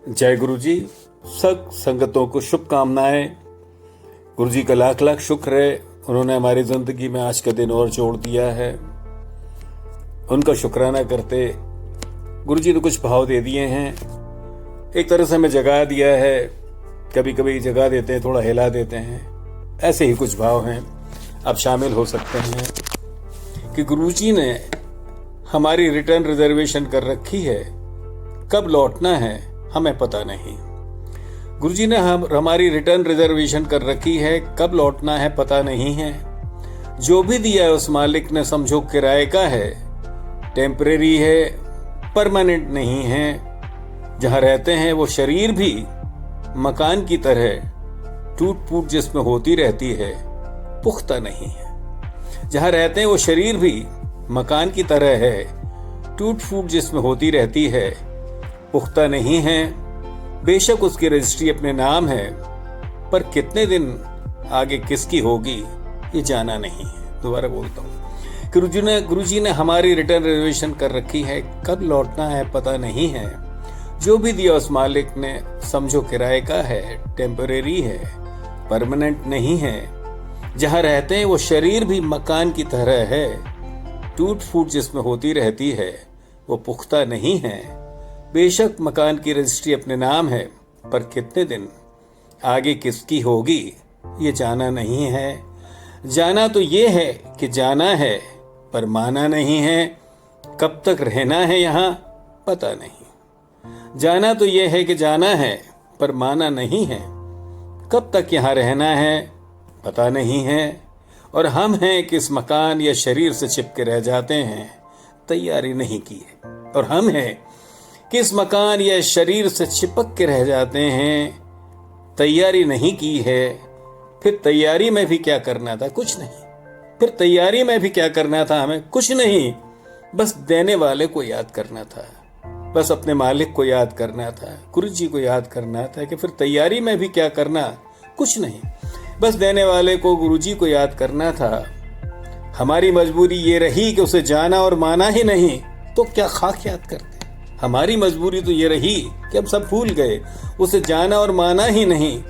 जय गुरु जी। सब संगतों को शुभकामनाएं। गुरु जी का लाख लाख शुक्र है, उन्होंने हमारी जिंदगी में आज का दिन और जोड़ दिया है। उनका शुक्राना करते गुरु जी ने कुछ भाव दे दिए हैं, एक तरह से हमें जगा दिया है। कभी कभी जगा देते हैं, थोड़ा हिला देते हैं, ऐसे ही कुछ भाव हैं। आप शामिल हो सकते हैं कि गुरु जी ने हमारी रिटर्न रिजर्वेशन कर रखी है, कब लौटना है हमें पता नहीं। गुरुजी ने हमारी रिटर्न रिजर्वेशन कर रखी है, कब लौटना है पता नहीं है। जो भी दिया है उस मालिक ने समझो किराए का है, टेम्परेरी है, परमानेंट नहीं है। जहां रहते हैं वो शरीर भी मकान की तरह टूट फूट जिसमें होती रहती है, पुख्ता नहीं है। जहां रहते हैं वो शरीर भी मकान की तरह है, टूट फूट जिसमें होती रहती है, पुख्ता नहीं है। बेशक उसकी रजिस्ट्री अपने नाम है, पर कितने दिन आगे किसकी होगी ये जाना नहीं है। दोबारा बोलता हूँ, गुरु जी ने हमारी रिटर्न रिजर्वेशन कर रखी है, कब लौटना है पता नहीं है। जो भी दिया उस मालिक ने समझो किराए का है, टेम्परेरी है, परमानेंट नहीं है। जहां रहते हैं वो शरीर भी मकान की तरह है, टूट फूट जिसमें होती रहती है, वो पुख्ता नहीं है। बेशक मकान की रजिस्ट्री अपने नाम है, पर कितने दिन आगे किसकी होगी ये जाना नहीं है। जाना तो ये है कि जाना है, पर माना नहीं है। कब तक रहना है यहाँ पता नहीं। जाना तो ये है कि जाना है, पर माना नहीं है। कब तक यहाँ रहना है पता नहीं है। और हम हैं कि इस मकान या शरीर से चिपके रह जाते हैं, तैयारी नहीं की है। और हम हैं किस मकान या शरीर से चिपक के रह जाते हैं, तैयारी नहीं की है। फिर तैयारी में भी क्या करना था, कुछ नहीं। फिर तैयारी में भी क्या करना था, हमें कुछ नहीं। बस देने वाले को याद करना था, बस अपने मालिक को याद करना था, गुरु जी को याद करना था। कि फिर तैयारी में भी क्या करना, कुछ नहीं। बस देने वाले को, गुरु जी को याद करना था। हमारी मजबूरी ये रही कि उसे जाना और माना ही नहीं, तो क्या खाक याद करते। हमारी मजबूरी तो ये रही कि हम सब भूल गए, उसे जाना और माना ही नहीं,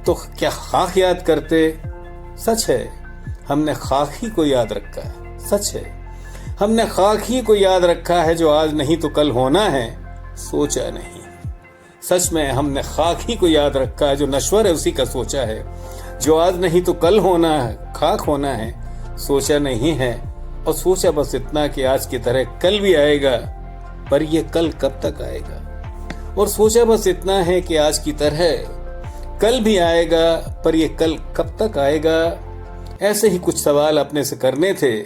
तो क्या खाक याद करते। सच है हमने खाक ही को याद रखा है, सच है हमने खाक ही को याद रखा है। जो आज नहीं तो कल होना है, सोचा नहीं। सच में हमने खाक ही को याद रखा है, जो नश्वर है उसी का सोचा है। जो आज नहीं तो कल होना है, खाक होना है, सोचा नहीं है। और सोचा बस इतना कि आज की तरह कल भी आएगा, पर ये कल कब तक आएगा। और सोचा बस इतना है कि आज की तरह कल भी आएगा, पर ये कल कब तक आएगा। ऐसे ही कुछ सवाल अपने से करने थे,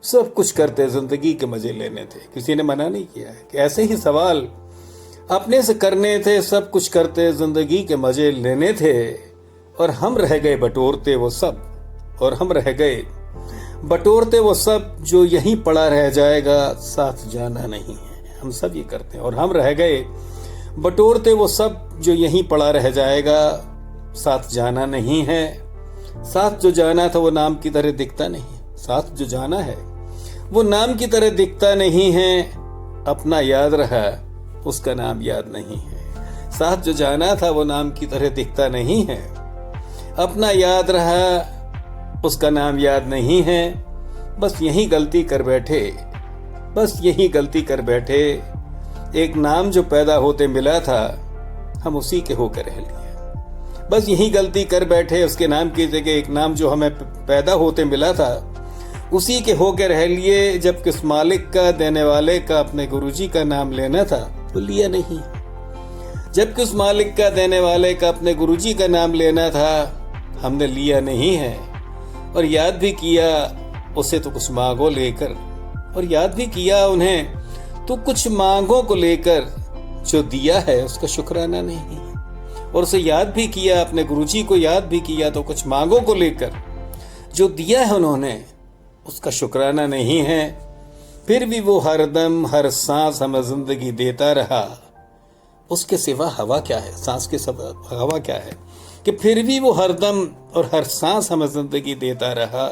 सब कुछ करते जिंदगी के मजे लेने थे। किसी ने मना नहीं किया है कि ऐसे ही सवाल अपने से करने थे, सब कुछ करते जिंदगी के मजे लेने थे। और हम रह गए बटोरते वो सब, और हम रह गए बटोरते वो सब, जो यहीं पड़ा रह जाएगा, साथ जाना नहीं है। हम सब ये करते हैं। और हम रह गए बटोरते वो सब, जो यहीं पड़ा रह जाएगा, साथ जाना नहीं है। साथ जो जाना था वो नाम की तरह दिखता नहीं, साथ जो जाना है वो नाम की तरह दिखता नहीं है। अपना याद रहा उसका नाम याद नहीं है। साथ जो जाना था वो नाम की तरह दिखता नहीं है। अपना याद रहा उसका नाम याद नहीं है। बस यही गलती कर बैठे, बस यही गलती कर बैठे। एक नाम जो पैदा होते मिला था, हम उसी के होकर रह लिए। बस यही गलती कर बैठे, उसके नाम की जगह एक नाम जो हमें पैदा होते मिला था, उसी के होकर रह लिए। जब किस मालिक का, देने वाले का, अपने गुरुजी का नाम लेना था, तो लिया नहीं। जब किस मालिक का, देने वाले का, अपने गुरुजी का नाम लेना था, हमने लिया नहीं है। और याद भी किया उसे तो कुछ मांगों लेकर, और याद भी किया उन्हें तो कुछ मांगों को लेकर। जो दिया है उसका शुक्राना नहीं। और उसे याद भी किया, अपने गुरुजी को याद भी किया, तो कुछ मांगों को लेकर। जो दिया है उन्होंने उसका शुक्राना नहीं है। फिर भी वो हरदम हर सांस हमें जिंदगी देता रहा। उसके सिवा हवा क्या है, सांस के सिवा हवा क्या है। कि फिर भी वो हरदम और हर सांस हमें जिंदगी देता रहा।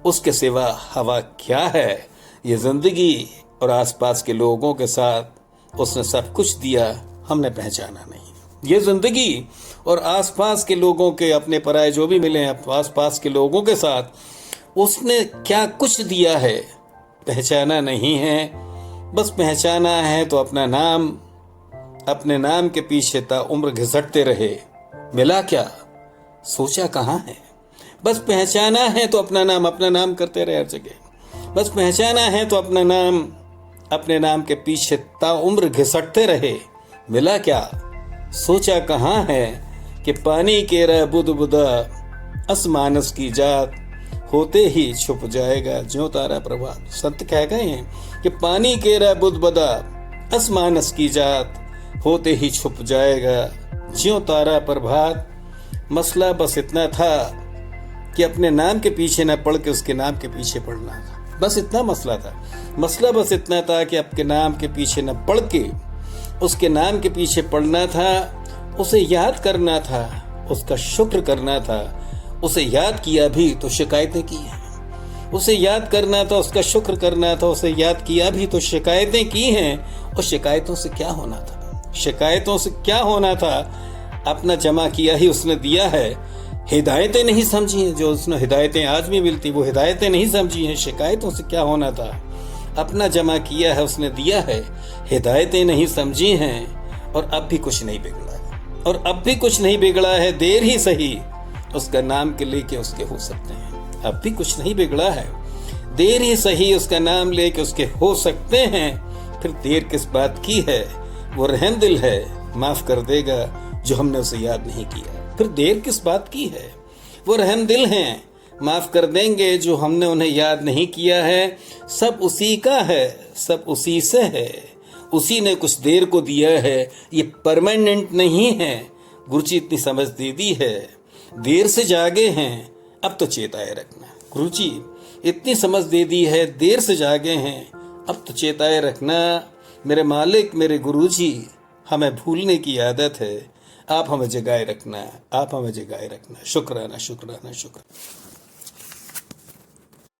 उसके सिवा हवा क्या है। ये जिंदगी और आसपास के लोगों के साथ उसने सब कुछ दिया, हमने पहचाना नहीं। ये जिंदगी और आसपास के लोगों के, अपने पराये जो भी मिले हैं आसपास के लोगों के साथ, उसने क्या कुछ दिया है पहचाना नहीं है। बस पहचाना है तो अपना नाम, अपने नाम के पीछे ताउम्र घिसटते रहे, मिला क्या सोचा कहाँ है। बस पहचाना है तो अपना नाम करते रहे हर जगह। बस पहचाना है तो अपना नाम, अपने नाम के पीछे ताउम्र घिसटते रहे, मिला क्या सोचा कहाँ है। कि पानी केरा बुद बुदा असमानस की जात, होते ही छुप जाएगा ज्यों तारा प्रभात। संत कह गए हैं कि पानी केरा बुद बुदा असमानस की जात, होते ही छुप जाएगा ज्यों तारा प्रभात। मसला बस इतना था कि अपने नाम के पीछे न पढ़ के उसके नाम के पीछे पढ़ना था। बस इतना मसला था। मसला बस इतना था कि आपके नाम के पीछे न पढ़ के उसके नाम के पीछे पढ़ना था, उसे याद करना था, उसका शुक्र करना था। उसे याद किया भी तो शिकायतें की हैं। उसे याद करना था, उसका शुक्र करना था। उसे याद किया भी तो शिकायतें की हैं। और शिकायतों से क्या होना था? शिकायतों से क्या होना था? अपना जमा किया ही उसने दिया है। हिदायतें नहीं समझी हैं, जो उसने हिदायतें आज भी मिलती वो हिदायतें नहीं समझी हैं। शिकायतों से क्या होना था? अपना जमा किया है उसने दिया है, हिदायतें नहीं समझी हैं। और अब भी कुछ नहीं बिगड़ा है, और अब भी कुछ नहीं बिगड़ा है। देर ही सही उसका नाम के लेके उसके हो सकते हैं। अब भी कुछ नहीं बिगड़ा है, देर ही सही उसका नाम लेके उसके हो सकते हैं। फिर देर किस बात की है, वो रहम दिल है, माफ कर देगा जो हमने उसे याद नहीं किया। फिर देर किस बात की है, वो रहम दिल हैं, माफ कर देंगे जो हमने उन्हें याद नहीं किया है। सब उसी का है, सब उसी से है, उसी ने कुछ देर को दिया है, ये परमानेंट नहीं है। गुरुजी इतनी समझ दे दी है, देर से जागे हैं अब तो चेताए रखना। गुरुजी इतनी समझ दे दी है, देर से जागे हैं अब तो चेताए रखना। मेरे मालिक, मेरे गुरुजी, हमें भूलने की आदत है, आप हमें जगाए रखना, आप हमें जगाए रखना। शुक्राना शुक्राना शुक्राना।